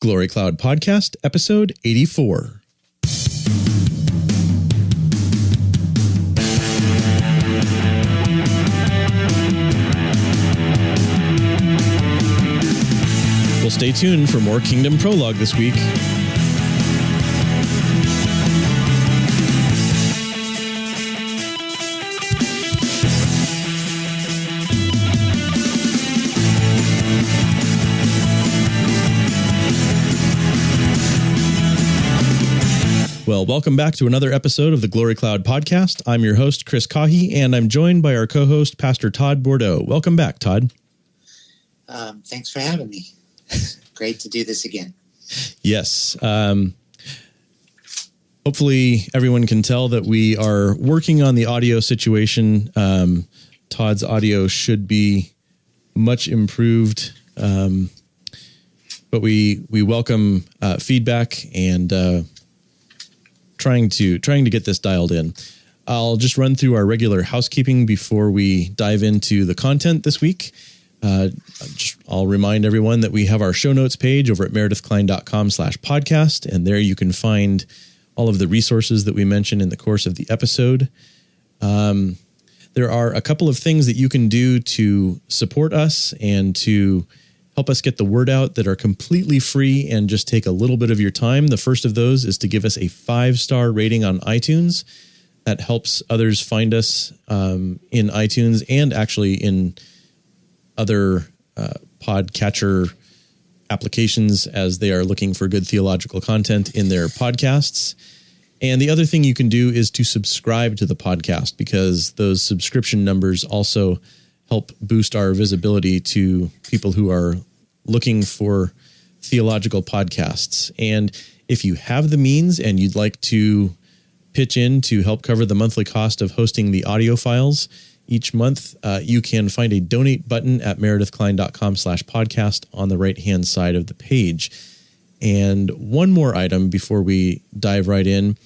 Glory Cloud Podcast, episode 84. Well, stay tuned for more Kingdom Prologue this week. Well, welcome back to another episode of the Glory Cloud Podcast. I'm your host, Chris Cahy, and I'm joined by our co-host, Pastor Todd Bordeaux. Welcome back, Todd. Thanks for having me. It's great to do this again. Yes. Hopefully everyone can tell that we are working on the audio situation. Todd's audio should be much improved, but we welcome feedback and trying to get this dialed in. I'll just run through our regular housekeeping before we dive into the content this week. I'll remind everyone that we have our show notes page over at meredithkline.com/podcast, and there you can find all of the resources that we mentioned in the course of the episode. There are a couple of things that you can do to support us and to help us get the word out that are completely free and just take a little bit of your time. The first of those is to give us a 5-star rating on iTunes. That helps others find us in iTunes and actually in other podcatcher applications as they are looking for good theological content in their podcasts. And the other thing you can do is to subscribe to the podcast, because those subscription numbers also help boost our visibility to people who are looking for theological podcasts. And if you have the means and you'd like to pitch in to help cover the monthly cost of hosting the audio files each month, you can find a donate button at meredithkline.com/podcast on the right-hand side of the page. And one more item before we dive right in.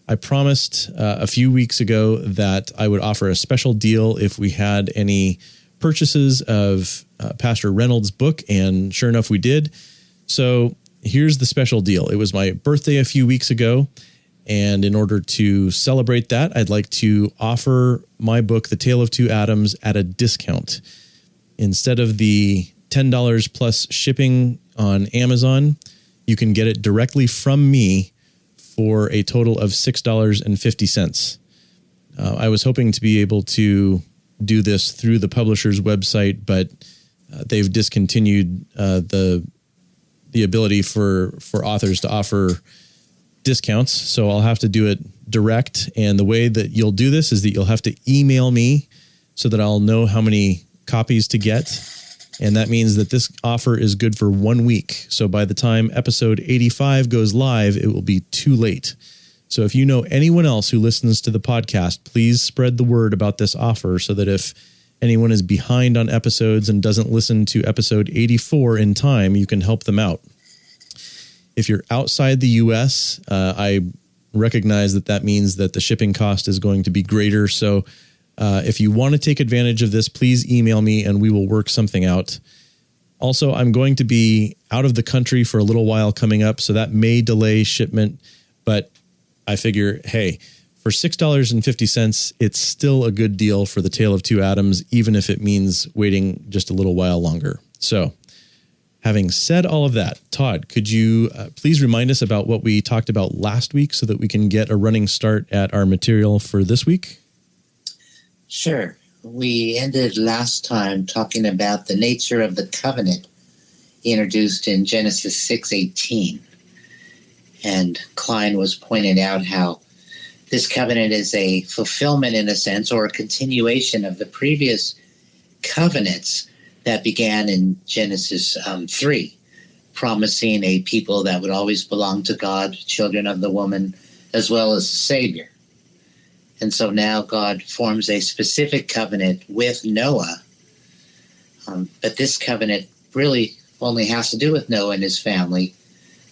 I promised a few weeks ago that I would offer a special deal if we had any purchases of Pastor Reynolds' book, and sure enough, we did. So here's the special deal. It was my birthday a few weeks ago, and in order to celebrate that, I'd like to offer my book, The Tale of Two Atoms, at a discount. Instead of the $10 plus shipping on Amazon, you can get it directly from me for a total of $6.50. I was hoping to be able to do this through the publisher's website, but they've discontinued the ability for authors to offer discounts. So I'll have to do it direct. And the way that you'll do this is that you'll have to email me so that I'll know how many copies to get. And that means that this offer is good for 1 week. So by the time episode 85 goes live, it will be too late. So if you know anyone else who listens to the podcast, please spread the word about this offer so that if anyone is behind on episodes and doesn't listen to episode 84 in time, you can help them out. If you're outside the U.S., I recognize that means that the shipping cost is going to be greater. So if you want to take advantage of this, please email me and we will work something out. Also, I'm going to be out of the country for a little while coming up, so that may delay shipment, but I figure, hey, for $6.50, it's still a good deal for The Tale of Two Atoms, even if it means waiting just a little while longer. So having said all of that, Todd, could you please remind us about what we talked about last week so that we can get a running start at our material for this week? Sure. We ended last time talking about the nature of the covenant introduced in Genesis 6:18. And Kline was pointing out how this covenant is a fulfillment, in a sense, or a continuation of the previous covenants that began in Genesis 3, promising a people that would always belong to God, children of the woman, as well as the Savior. And so now God forms a specific covenant with Noah. But this covenant really only has to do with Noah and his family.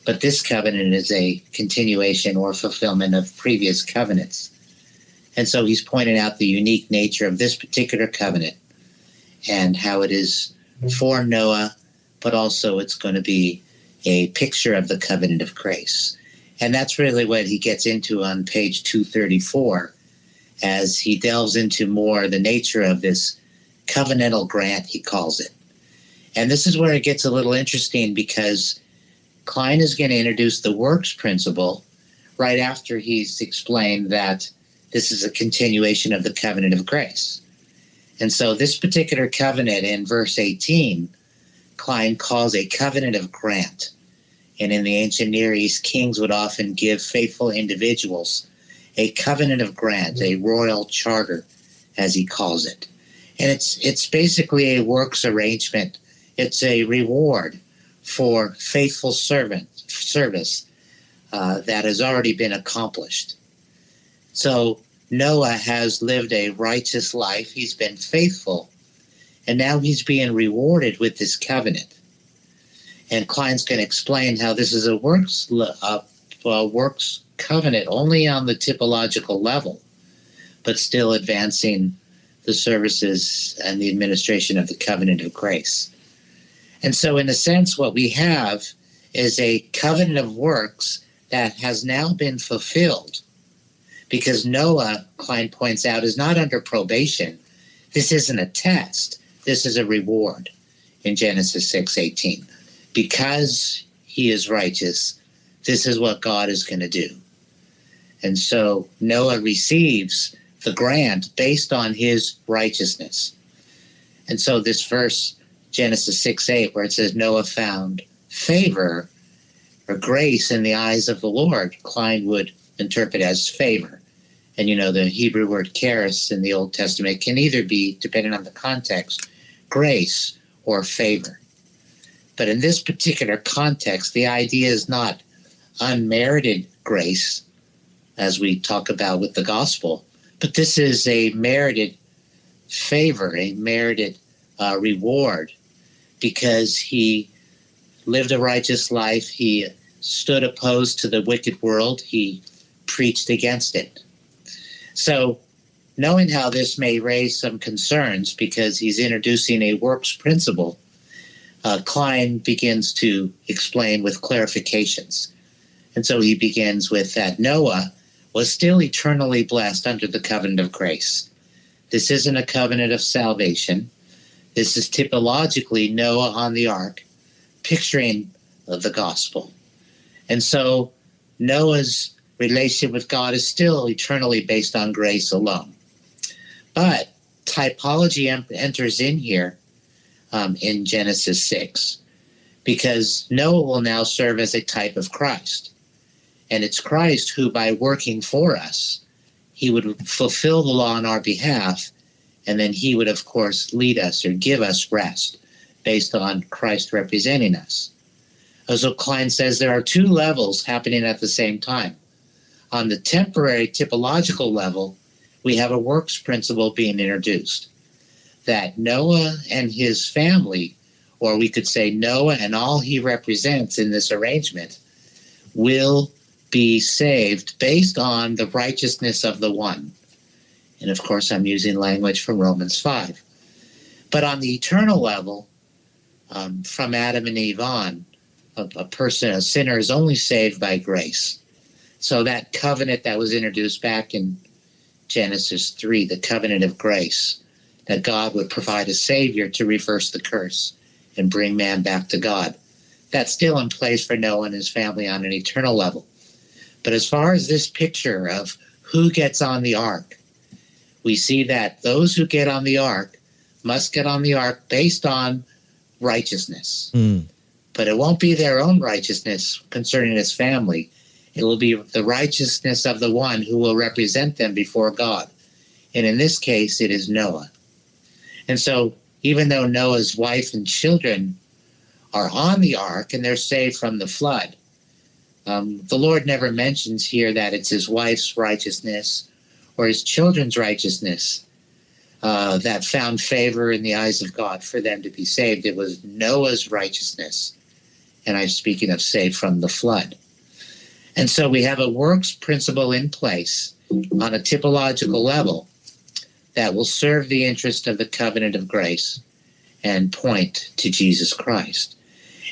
But this covenant is a continuation or fulfillment of previous covenants. And so he's pointed out the unique nature of this particular covenant and how it is for Noah, but also it's going to be a picture of the covenant of grace. And that's really what he gets into on page 234 as he delves into more the nature of this covenantal grant, he calls it. And this is where it gets a little interesting, because Kline is going to introduce the works principle right after he's explained that this is a continuation of the covenant of grace. And so this particular covenant in verse 18, Kline calls a covenant of grant. And in the ancient Near East, kings would often give faithful individuals a covenant of grant, a royal charter, as he calls it. And it's basically a works arrangement. It's a reward for faithful service that has already been accomplished. So Noah has lived a righteous life. He's been faithful. And now he's being rewarded with this covenant. And Kline's going to explain how this is a works covenant only on the typological level, but still advancing the services and the administration of the covenant of grace. And so in a sense, what we have is a covenant of works that has now been fulfilled, because Noah, Kline points out, is not under probation. This isn't a test. This is a reward in Genesis 6:18. Because he is righteous, this is what God is going to do. And so Noah receives the grant based on his righteousness. And so this verse, Genesis 6:8, where it says Noah found favor or grace in the eyes of the Lord, Kline would interpret as favor. And the Hebrew word charis in the Old Testament can either be, depending on the context, grace or favor. But in this particular context, the idea is not unmerited grace, as we talk about with the gospel, but this is a merited favor, a merited reward, because he lived a righteous life. He stood opposed to the wicked world. He preached against it. So knowing how this may raise some concerns, because he's introducing a works principle, Kline begins to explain with clarifications. And so he begins with that Noah was still eternally blessed under the covenant of grace. This isn't a covenant of salvation. This is typologically Noah on the ark, picturing the gospel. And so Noah's relationship with God is still eternally based on grace alone. But typology enters in here in Genesis 6, because Noah will now serve as a type of Christ. And it's Christ who, by working for us, he would fulfill the law on our behalf, and then he would, of course, lead us or give us rest based on Christ representing us. So Kline says there are two levels happening at the same time. On the temporary typological level, we have a works principle being introduced, that Noah and his family, or we could say Noah and all he represents in this arrangement, will be saved based on the righteousness of the one. And of course, I'm using language from Romans 5. But on the eternal level, from Adam and Eve on, a sinner is only saved by grace. So that covenant that was introduced back in Genesis 3, the covenant of grace, that God would provide a savior to reverse the curse and bring man back to God, that's still in place for Noah and his family on an eternal level. But as far as this picture of who gets on the ark, we see that those who get on the ark must get on the ark based on righteousness. But it won't be their own righteousness concerning his family. It will be the righteousness of the one who will represent them before God. And in this case, it is Noah. And so even though Noah's wife and children are on the ark and they're saved from the flood, the Lord never mentions here that it's his wife's righteousness or his children's righteousness that found favor in the eyes of God for them to be saved. It was Noah's righteousness. And I'm speaking of saved from the flood. And so we have a works principle in place on a typological level that will serve the interest of the covenant of grace and point to Jesus Christ.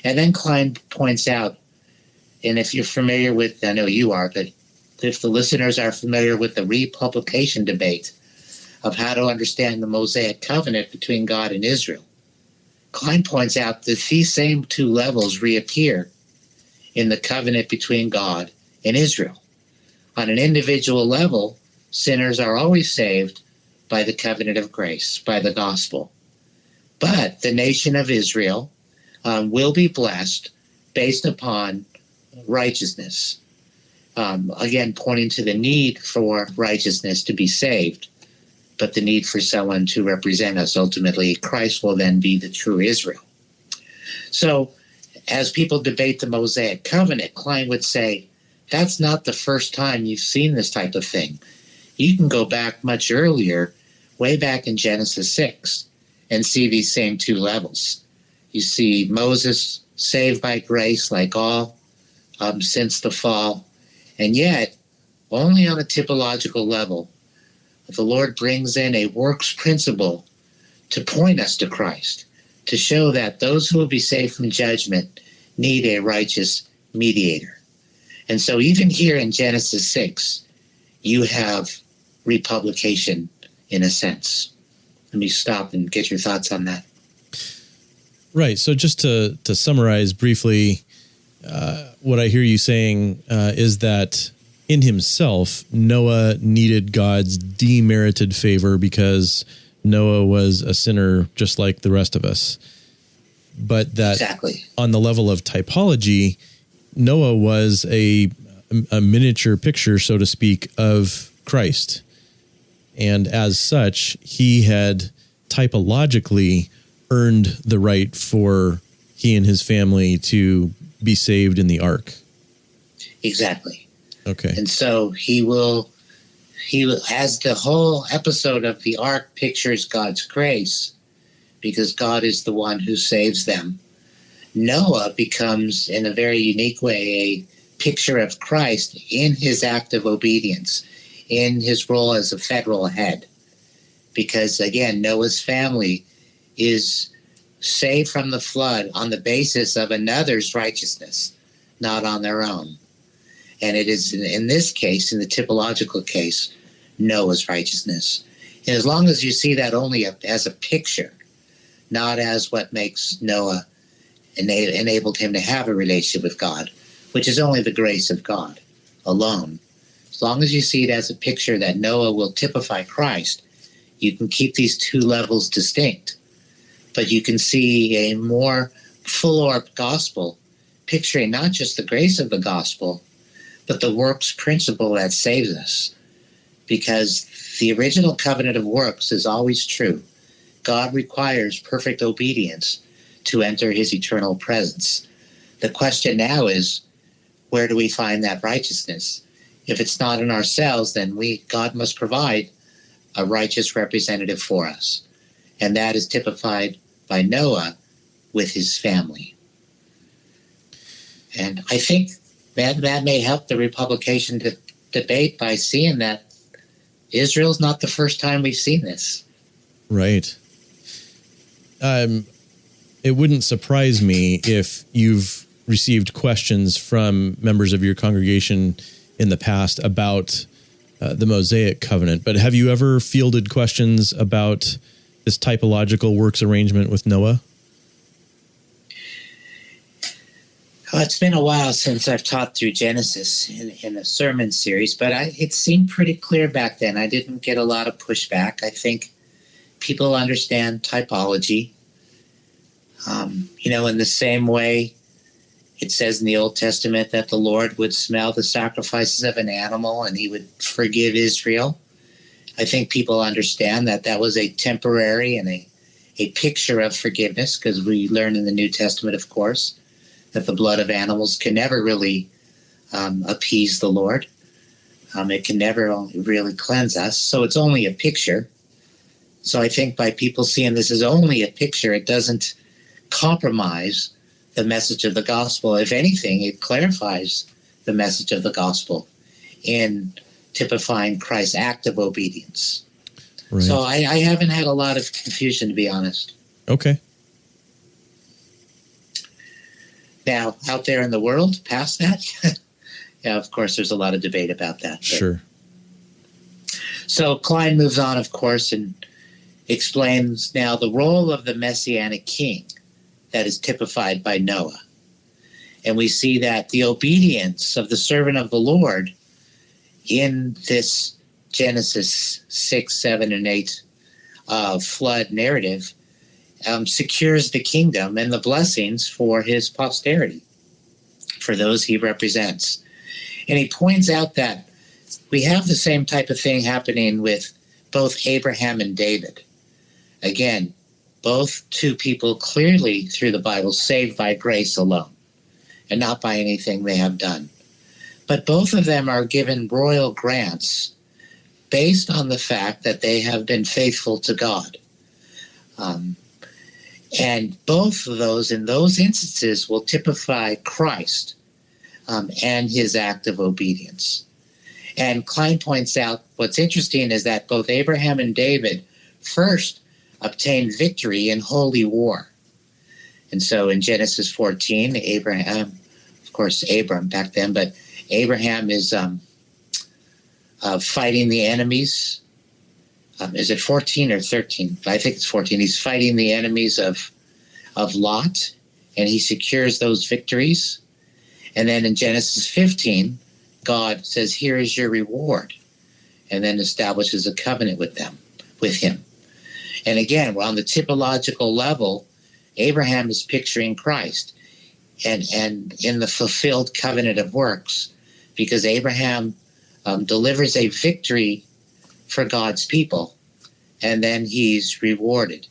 And then Kline points out, and if you're familiar with, I know you are, but if the listeners are familiar with the Republication debate of how to understand the Mosaic covenant between God and Israel, Kline points out that these same two levels reappear in the covenant between God and Israel. On an individual level, sinners are always saved by the covenant of grace, by the gospel. But the nation of Israel will be blessed based upon righteousness. Again, pointing to the need for righteousness to be saved, but the need for someone to represent us. Ultimately, Christ will then be the true Israel. So, as people debate the Mosaic covenant, Kline would say, that's not the first time you've seen this type of thing. You can go back much earlier, way back in Genesis 6, and see these same two levels. You see Moses saved by grace like all since the fall, and yet only on a typological level. The Lord brings in a works principle to point us to Christ, to show that those who will be saved from judgment need a righteous mediator. And so even here in Genesis 6, you have republication in a sense. Let me stop and get your thoughts on that. Right. So just to summarize briefly, what I hear you saying is that in himself, Noah needed God's demerited favor because Noah was a sinner just like the rest of us. But that exactly. On the level of typology, Noah was a miniature picture, so to speak, of Christ. And as such, he had typologically earned the right for he and his family to be saved in the ark. Exactly. Okay. And so as the whole episode of the ark pictures God's grace, because God is the one who saves them, Noah becomes, in a very unique way, a picture of Christ in his act of obedience, in his role as a federal head. Because, again, Noah's family is saved from the flood on the basis of another's righteousness, not on their own. And it is, in this case, in the typological case, Noah's righteousness. And as long as you see that only as a picture, not as what makes Noah enabled him to have a relationship with God, which is only the grace of God alone. As long as you see it as a picture that Noah will typify Christ, you can keep these two levels distinct. But you can see a more full-orbed gospel, picturing not just the grace of the gospel, but the works principle that saves us. Because the original covenant of works is always true. God requires perfect obedience to enter his eternal presence. The question now is, where do we find that righteousness? If it's not in ourselves, then God must provide a righteous representative for us. And that is typified by Noah with his family. And I think that may help the Republication debate by seeing that Israel's not the first time we've seen this. Right. It wouldn't surprise me if you've received questions from members of your congregation in the past about the Mosaic covenant, but have you ever fielded questions about this typological works arrangement with Noah? Well, it's been a while since I've taught through Genesis in a sermon series, but it seemed pretty clear back then. I didn't get a lot of pushback. I think people understand typology. In the same way it says in the Old Testament that the Lord would smell the sacrifices of an animal and he would forgive Israel. I think people understand that that was a temporary and a picture of forgiveness, because we learn in the New Testament, of course, that the blood of animals can never really appease the Lord. It can never really cleanse us. So it's only a picture. So I think by people seeing this as only a picture, it doesn't compromise the message of the gospel. If anything, it clarifies the message of the gospel in typifying Christ's act of obedience. Right. So I haven't had a lot of confusion, to be honest. Okay. Now, out there in the world, past that, yeah, of course, there's a lot of debate about that. Sure. So Kline moves on, of course, and explains now the role of the Messianic king that is typified by Noah. And we see that the obedience of the servant of the Lord in this Genesis 6, 7, and 8 flood narrative secures the kingdom and the blessings for his posterity, for those he represents. And he points out that we have the same type of thing happening with both Abraham and David. Again, both two people clearly through the Bible saved by grace alone and not by anything they have done. But both of them are given royal grants based on the fact that they have been faithful to God. And both of those, in those instances, will typify Christ and his act of obedience. And Kline points out what's interesting is that both Abraham and David first obtained victory in holy war. And so in Genesis 14, Abraham, of course, Abram back then, but Abraham is fighting the enemies. Is it 14 or 13? I think it's 14. He's fighting the enemies of Lot, and he secures those victories. And then in Genesis 15, God says, here is your reward, and then establishes a covenant with him. And again, we're on the typological level. Abraham is picturing Christ and in the fulfilled covenant of works, because Abraham delivers a victory for God's people, and then he's rewarded.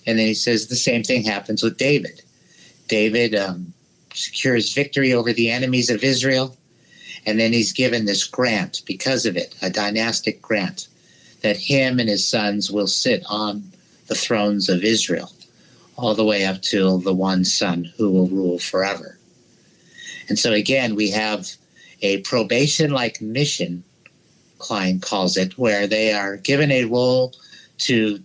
And then he says the same thing happens with David. David secures victory over the enemies of Israel, and then he's given this grant because of it, a dynastic grant, that him and his sons will sit on the thrones of Israel, all the way up to the one son who will rule forever. And so again, we have a probation-like mission, Kline calls it, where they are given a role to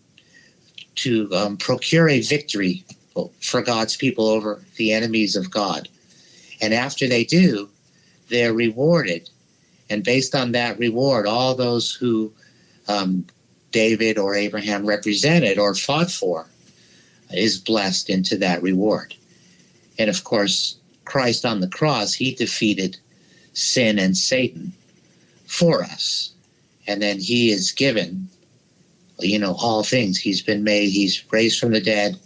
procure a victory for God's people over the enemies of God. And after they do, they're rewarded. And based on that reward, all those who David or Abraham represented or fought for is blessed into that reward. And of course, Christ on the cross, he defeated sin and Satan for us. And then he is given, all things. He's been made, he's raised from the dead,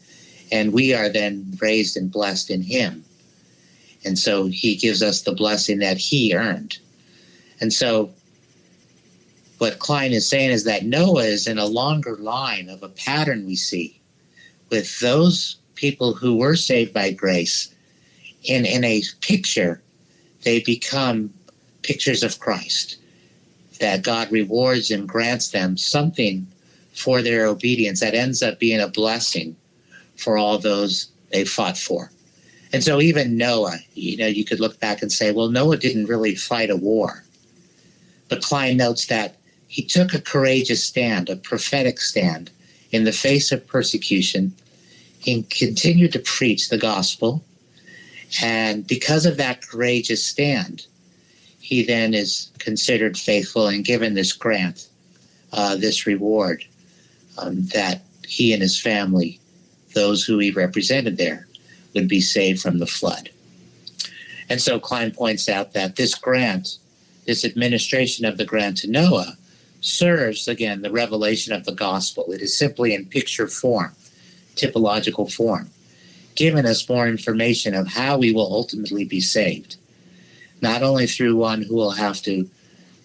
and we are then raised and blessed in him. And so he gives us the blessing that he earned. And so what Kline is saying is that Noah is in a longer line of a pattern we see with those people who were saved by grace. In a picture, they become pictures of Christ, that God rewards and grants them something for their obedience that ends up being a blessing for all those they fought for. And so even Noah, you could look back and say, well, Noah didn't really fight a war. But Kline notes that he took a courageous stand, a prophetic stand, in the face of persecution. He continued to preach the gospel. And because of that courageous stand, he then is considered faithful and given this grant, this reward, that he and his family, those who he represented there, would be saved from the flood. And so Kline points out that this grant, this administration of the grant to Noah, serves, again, the revelation of the gospel. It is simply in picture form, typological form, giving us more information of how we will ultimately be saved, not only through one who will have to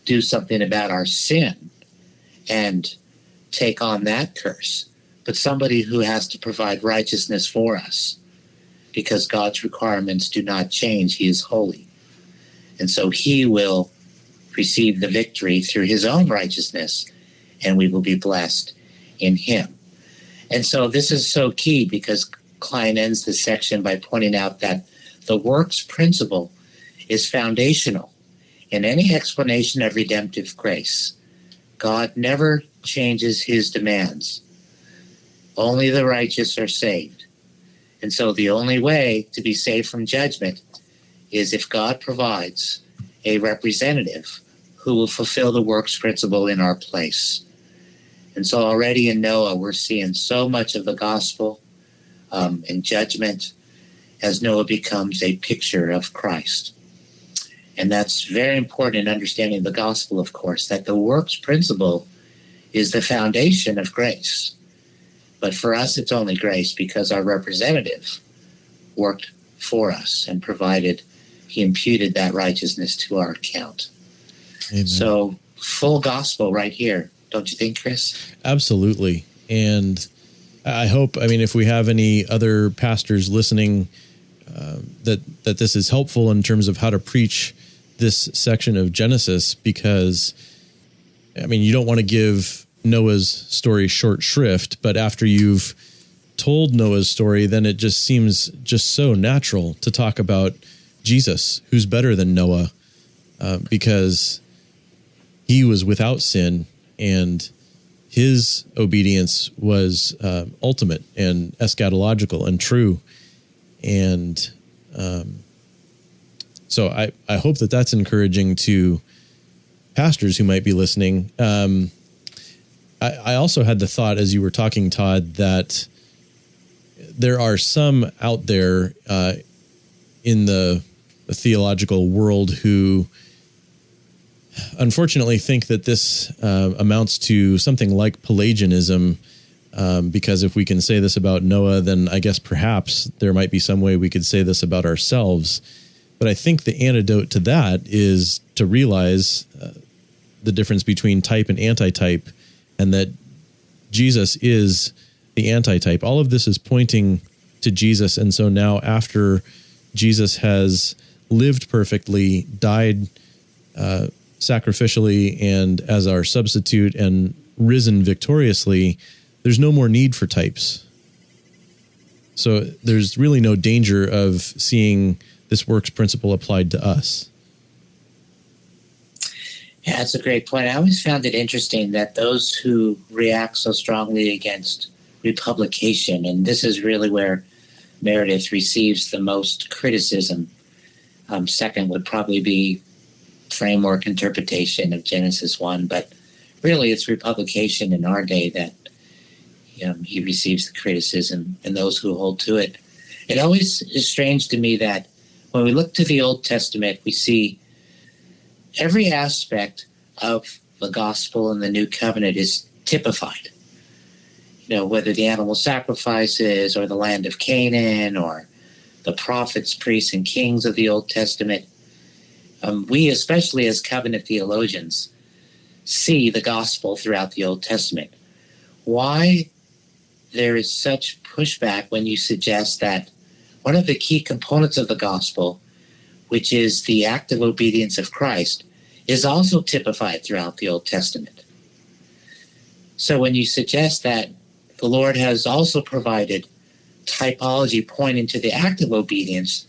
do something about our sin and take on that curse, but somebody who has to provide righteousness for us, because God's requirements do not change. He is holy. And so he will receive the victory through his own righteousness, and we will be blessed in him. And so this is so key, because Kline ends this section by pointing out that the works principle is foundational in any explanation of redemptive grace. God never changes his demands. Only the righteous are saved. And so the only way to be saved from judgment is if God provides a representative who will fulfill the works principle in our place. And so already in Noah, we're seeing so much of the gospel and judgment as Noah becomes a picture of Christ. And that's very important in understanding the gospel, of course, that the works principle is the foundation of grace. But for us, it's only grace because our representative worked for us and provided, he imputed that righteousness to our account. Amen. So full gospel right here. Don't you think, Chris? Absolutely. And I hope, if we have any other pastors listening, that this is helpful in terms of how to preach this section of Genesis, because, you don't want to give Noah's story short shrift, but after you've told Noah's story, then it just seems just so natural to talk about Jesus, who's better than Noah, because he was without sin and his obedience was ultimate and eschatological and true. And so I hope that that's encouraging to pastors who might be listening. I also had the thought as you were talking, Todd, that there are some out there in the theological world who unfortunately think that this amounts to something like Pelagianism, because if we can say this about Noah, then I guess perhaps there might be some way we could say this about ourselves. But I think the antidote to that is to realize the difference between type and antitype, and that Jesus is the antitype. All of this is pointing to Jesus. And so now after Jesus has lived perfectly, died sacrificially and as our substitute, and risen victoriously, there's no more need for types. So there's really no danger of seeing this works principle applied to us. Yeah, that's a great point. I always found it interesting that those who react so strongly against Republication, and this is really where Meredith receives the most criticism. Second would probably be framework interpretation of Genesis 1, but really it's Republication in our day that he receives the criticism, and those who hold to it. It always is strange to me that when we look to the Old Testament, we see every aspect of the gospel and the new covenant is typified. Whether the animal sacrifices or the land of Canaan or the prophets, priests, and kings of the Old Testament, we, especially as covenant theologians, see the gospel throughout the Old Testament. Why there is such pushback when you suggest that one of the key components of the gospel, which is the active obedience of Christ, is also typified throughout the Old Testament. So when you suggest that the Lord has also provided typology pointing to the active obedience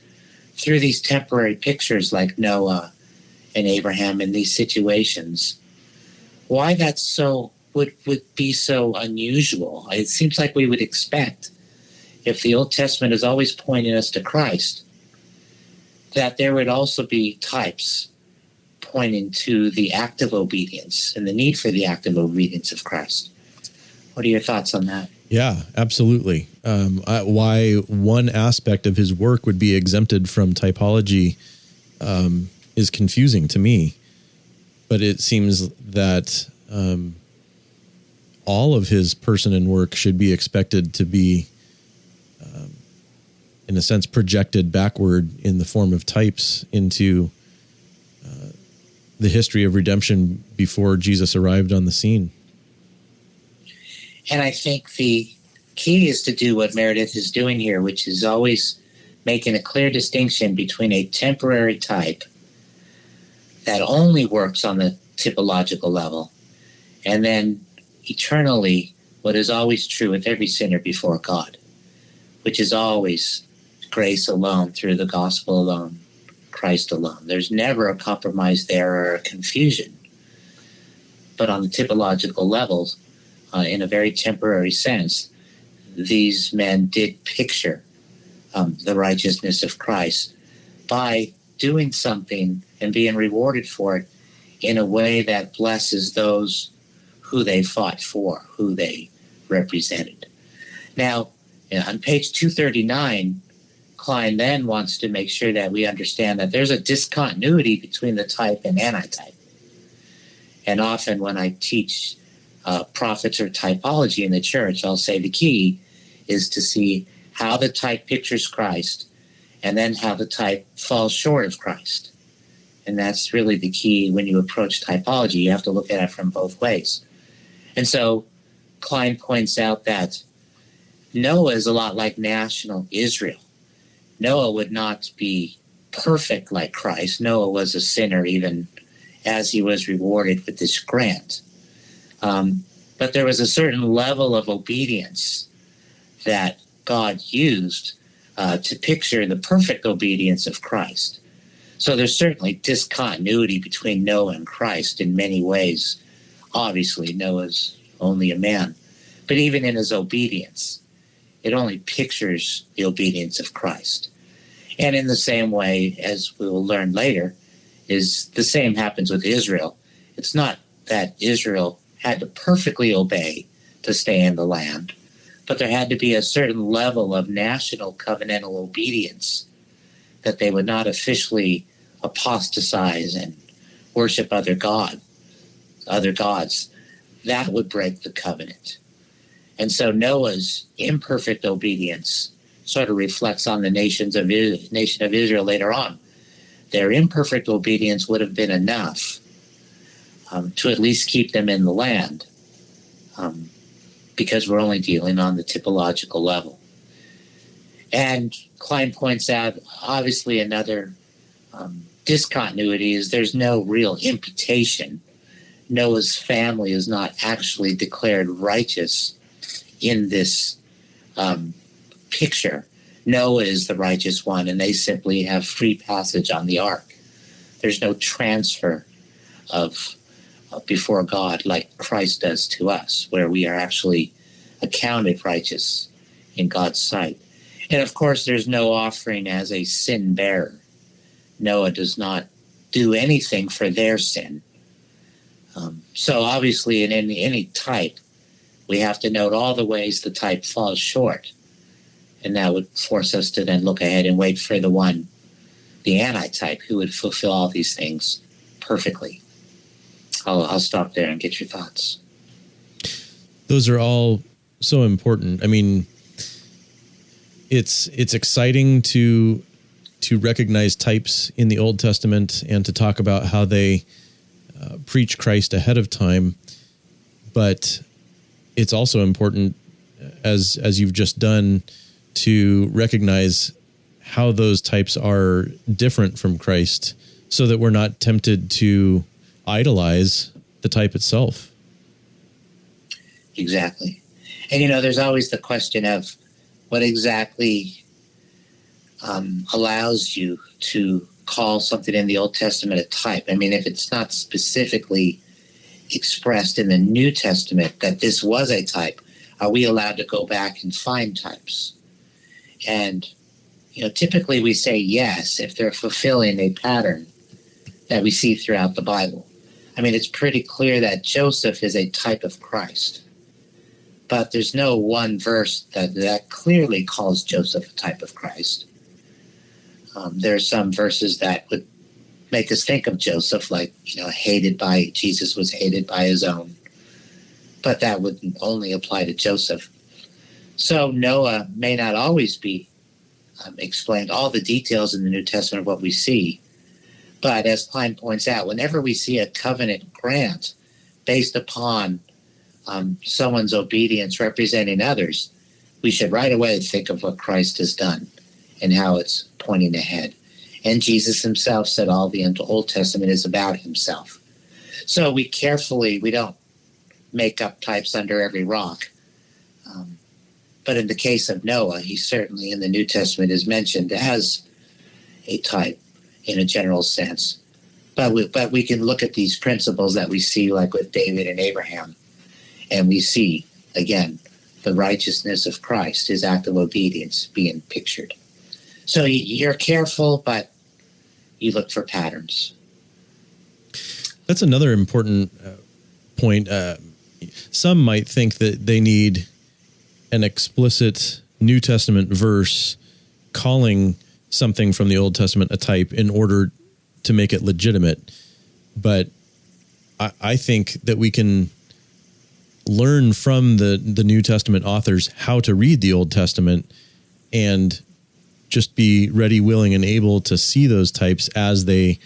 through these temporary pictures like Noah and Abraham in these situations, why that's so would be so unusual? It seems like we would expect, if the Old Testament is always pointing us to Christ, that there would also be types pointing to the active obedience and the need for the active obedience of Christ. What are your thoughts on that? Yeah, absolutely. Why one aspect of his work would be exempted from typology is confusing to me. But it seems that all of his person and work should be expected to be, in a sense, projected backward in the form of types into the history of redemption before Jesus arrived on the scene. And I think the key is to do what Meredith is doing here, which is always making a clear distinction between a temporary type that only works on the typological level, and then eternally what is always true with every sinner before God, which is always grace alone, through the gospel alone, Christ alone. There's never a compromise there or a confusion. But on the typological levels, in a very temporary sense, these men did picture the righteousness of Christ by doing something and being rewarded for it in a way that blesses those who they fought for, who they represented. Now, on page 239, Kline then wants to make sure that we understand that there's a discontinuity between the type and antitype. And often when I teach prophets or typology in the church, I'll say the key is to see how the type pictures Christ and then how the type falls short of Christ. And that's really the key when you approach typology. You have to look at it from both ways. And so Kline points out that Noah is a lot like national Israel. Noah would not be perfect like Christ. Noah was a sinner even as he was rewarded with this grant. But there was a certain level of obedience that God used to picture the perfect obedience of Christ. So there's certainly discontinuity between Noah and Christ in many ways. Obviously, Noah's only a man. But even in his obedience, it only pictures the obedience of Christ. And in the same way, as we will learn later, is the same happens with Israel. It's not that Israel had to perfectly obey to stay in the land, but there had to be a certain level of national covenantal obedience that they would not officially apostatize and worship other gods. That would break the covenant. And so Noah's imperfect obedience sort of reflects on the nation of Israel later on. Their imperfect obedience would have been enough to at least keep them in the land, because we're only dealing on the typological level. And Kline points out, obviously, another discontinuity is there's no real imputation. Noah's family is not actually declared righteous in this picture. Noah is the righteous one, and they simply have free passage on the ark. There's no transfer of before God like Christ does to us, where we are actually accounted righteous in God's sight. And of course, there's no offering as a sin bearer. Noah does not do anything for their sin. So obviously, in any type, we have to note all the ways the type falls short. And that would force us to then look ahead and wait for the antitype, who would fulfill all these things perfectly. I'll stop there and get your thoughts. Those are all so important. I mean, it's exciting to recognize types in the Old Testament and to talk about how they preach Christ ahead of time. But it's also important, as you've just done, to recognize how those types are different from Christ, so that we're not tempted to idolize the type itself. Exactly. And, there's always the question of what exactly allows you to call something in the Old Testament a type. I mean, if it's not specifically expressed in the New Testament that this was a type, are we allowed to go back and find types? And, typically we say yes if they're fulfilling a pattern that we see throughout the Bible. I mean, it's pretty clear that Joseph is a type of Christ. But there's no one verse that clearly calls Joseph a type of Christ. There are some verses that would make us think of Joseph like, Jesus was hated by his own. But that would only apply to Joseph. So Noah may not always be explained all the details in the New Testament of what we see. But as Kline points out, whenever we see a covenant grant based upon someone's obedience representing others, we should right away think of what Christ has done and how it's pointing ahead. And Jesus himself said all the Old Testament is about himself. So we don't make up types under every rock. But in the case of Noah, he certainly in the New Testament is mentioned as a type in a general sense. But we can look at these principles that we see like with David and Abraham, and we see, again, the righteousness of Christ, his act of obedience being pictured. So you're careful, but you look for patterns. That's another important point. Some might think that they need an explicit New Testament verse calling something from the Old Testament a type in order to make it legitimate. But I think that we can learn from the New Testament authors how to read the Old Testament and just be ready, willing, and able to see those types as they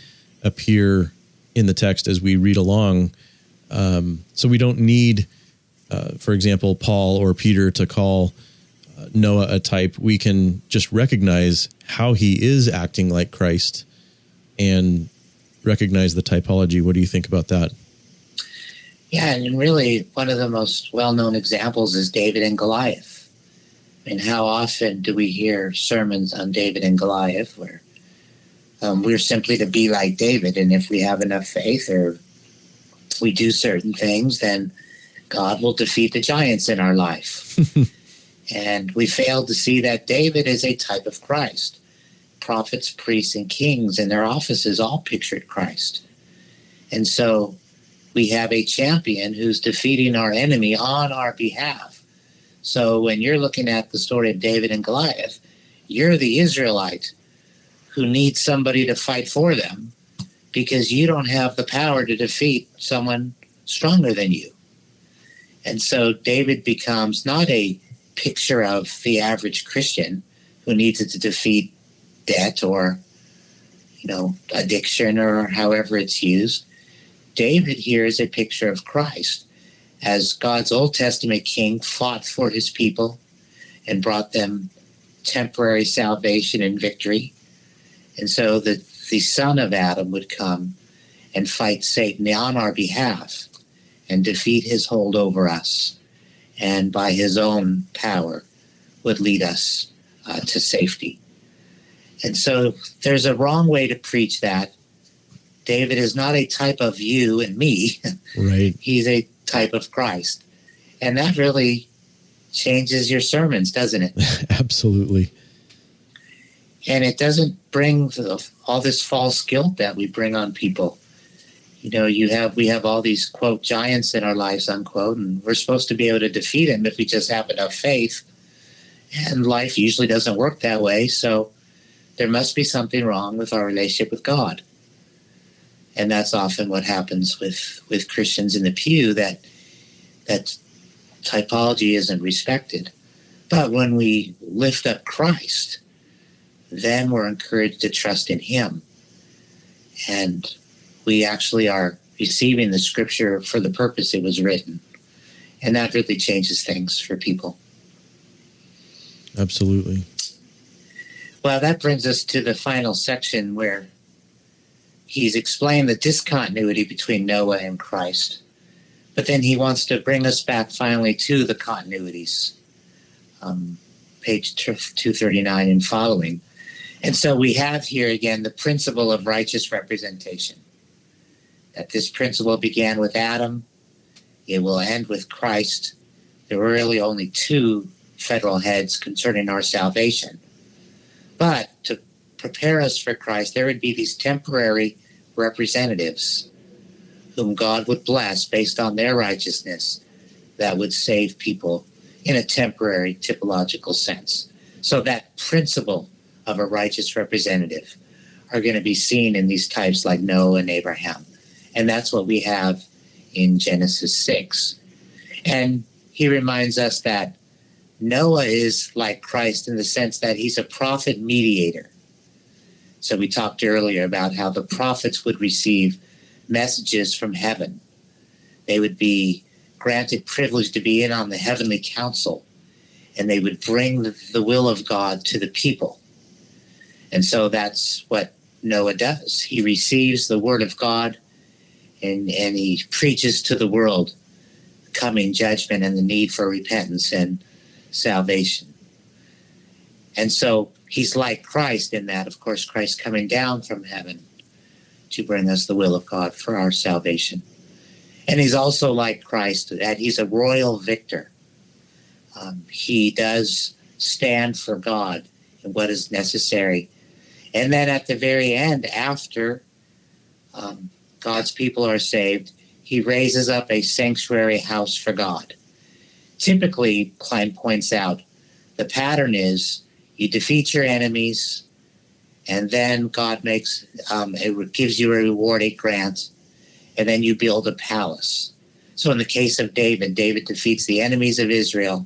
appear in the text as we read along. So we don't need, for example, Paul or Peter to call Noah a type. We can just recognize how he is acting like Christ and recognize the typology. What do you think about that? Yeah, and really one of the most well-known examples is David and Goliath. I mean, how often do we hear sermons on David and Goliath where we're simply to be like David, and if we have enough faith or we do certain things, then God will defeat the giants in our life. And we fail to see that David is a type of Christ. Prophets, priests, and kings in their offices all pictured Christ. And so we have a champion who's defeating our enemy on our behalf. So when you're looking at the story of David and Goliath, you're the Israelite who needs somebody to fight for them because you don't have the power to defeat someone stronger than you. And so David becomes not a picture of the average Christian who needs to defeat debt or, addiction or however it's used. David here is a picture of Christ as God's Old Testament king fought for his people and brought them temporary salvation and victory. And so the son of Adam would come and fight Satan on our behalf and defeat his hold over us, and by his own power would lead us to safety. And so there's a wrong way to preach that. David is not a type of you and me. Right. He's a type of Christ. And that really changes your sermons, doesn't it? Absolutely. And it doesn't bring all this false guilt that we bring on people. We have all these, quote, giants in our lives, unquote, and we're supposed to be able to defeat them if we just have enough faith. And life usually doesn't work that way. So there must be something wrong with our relationship with God. And that's often what happens with Christians in the pew, that typology isn't respected. But when we lift up Christ, then we're encouraged to trust in him. And we actually are receiving the scripture for the purpose it was written. And that really changes things for people. Absolutely. Well, that brings us to the final section where he's explained the discontinuity between Noah and Christ. But then he wants to bring us back finally to the continuities, page 239 and following. And so we have here again the principle of righteous representation. That this principle began with Adam, it will end with Christ. There were really only two federal heads concerning our salvation. But to prepare us for Christ, there would be these temporary representatives whom God would bless based on their righteousness that would save people in a temporary typological sense. So that principle of a righteous representative are going to be seen in these types like Noah and Abraham. And that's what we have in Genesis 6. And he reminds us that Noah is like Christ in the sense that he's a prophet mediator. So we talked earlier about how the prophets would receive messages from heaven. They would be granted privilege to be in on the heavenly council, and they would bring the will of God to the people. And so that's what Noah does. He receives the word of God, and he preaches to the world coming judgment and the need for repentance and salvation. And so he's like Christ in that, of course, Christ coming down from heaven to bring us the will of God for our salvation. And he's also like Christ, that he's a royal victor. He does stand for God what is necessary. And then at the very end, after God's people are saved, he raises up a sanctuary house for God. Typically, Kline points out, the pattern is you defeat your enemies, and then God gives you a reward, a grant, and then you build a palace. So in the case of David, David defeats the enemies of Israel,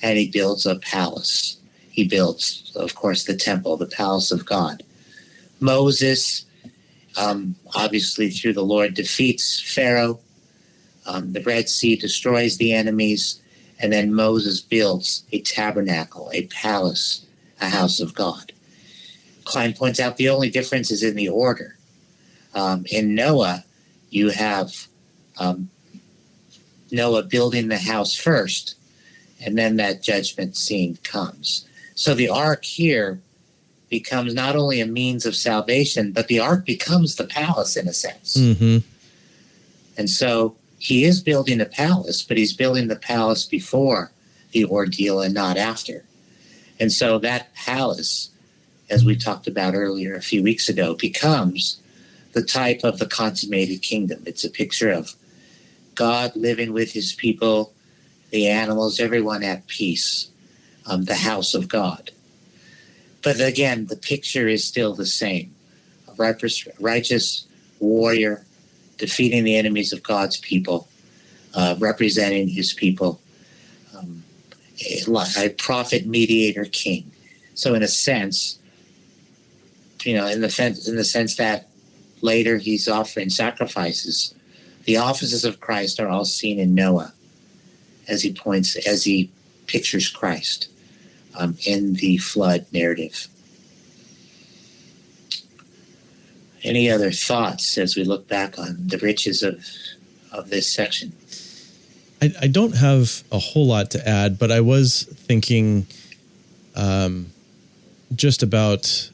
and he builds a palace. He builds, of course, the temple, the palace of God. Moses, obviously through the Lord, defeats Pharaoh. The Red Sea destroys the enemies, and then Moses builds a tabernacle, a palace, a house of God. Kline points out the only difference is in the order. In Noah, you have Noah building the house first, and then that judgment scene comes. So the ark here becomes not only a means of salvation, but the ark becomes the palace in a sense. Mm-hmm. And so he is building a palace, but he's building the palace before the ordeal and not after. And so that palace, as we talked about earlier a few weeks ago, becomes the type of the consummated kingdom. It's a picture of God living with his people, the animals, everyone at peace, the house of God. But again, the picture is still the same. A righteous warrior defeating the enemies of God's people, representing his people, a prophet, mediator, king. So in a sense, in the sense that later he's offering sacrifices, the offices of Christ are all seen in Noah as he pictures Christ in the flood narrative. Any other thoughts as we look back on the riches of this section? I don't have a whole lot to add, but I was thinking just about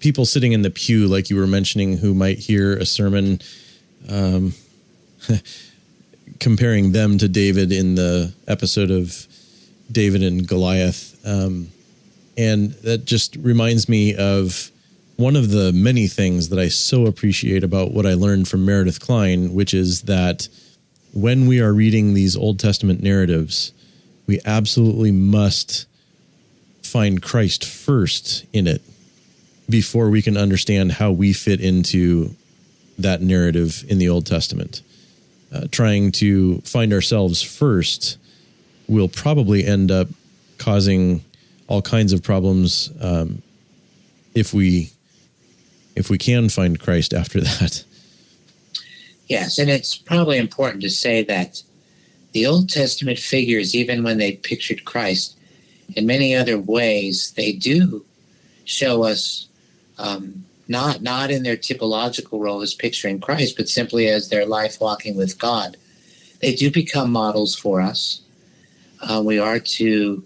people sitting in the pew, like you were mentioning, who might hear a sermon comparing them to David in the episode of David and Goliath. And that just reminds me of one of the many things that I so appreciate about what I learned from Meredith Kline, which is that when we are reading these Old Testament narratives, we absolutely must find Christ first in it before we can understand how we fit into that narrative in the Old Testament. Trying to find ourselves first will probably end up causing all kinds of problems if we can find Christ after that. Yes, and it's probably important to say that the Old Testament figures, even when they pictured Christ, in many other ways, they do show us not in their typological role as picturing Christ, but simply as their life walking with God. They do become models for us. We are to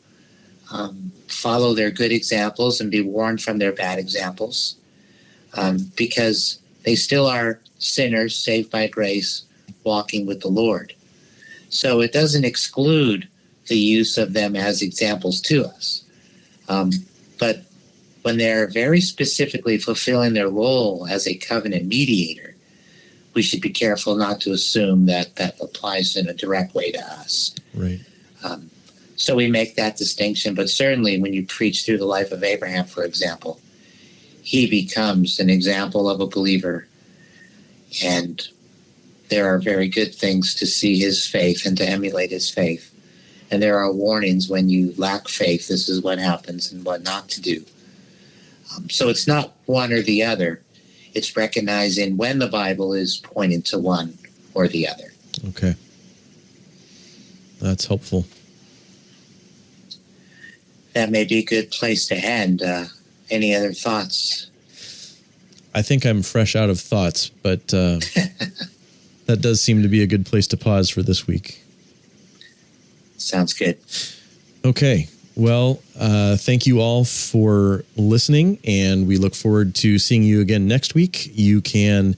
follow their good examples and be warned from their bad examples, because they still are sinners saved by grace, walking with the Lord. So it doesn't exclude the use of them as examples to us. But when they're very specifically fulfilling their role as a covenant mediator, we should be careful not to assume that that applies in a direct way to us. Right. So we make that distinction. But certainly when you preach through the life of Abraham, for example, he becomes an example of a believer. And there are very good things to see his faith and to emulate his faith. And there are warnings when you lack faith, this is what happens and what not to do. So it's not one or the other. It's recognizing when the Bible is pointing to one or the other. Okay. That's helpful. That may be a good place to end. Any other thoughts? I think I'm fresh out of thoughts, but that does seem to be a good place to pause for this week. Sounds good. Okay. Well, thank you all for listening, and we look forward to seeing you again next week. You can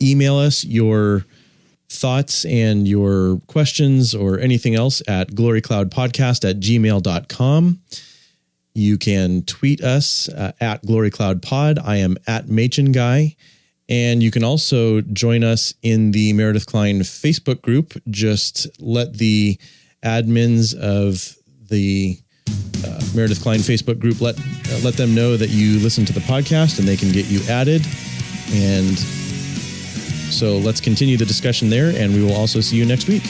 email us your thoughts and your questions or anything else at glorycloudpodcast@gmail.com. You can tweet us at Glory Cloud Pod. I am at Machen Guy. And you can also join us in the Meredith Kline Facebook group. Just let the admins of the Meredith Kline Facebook group let them know that you listen to the podcast, and they can get you added. And so let's continue the discussion there, and we will also see you next week.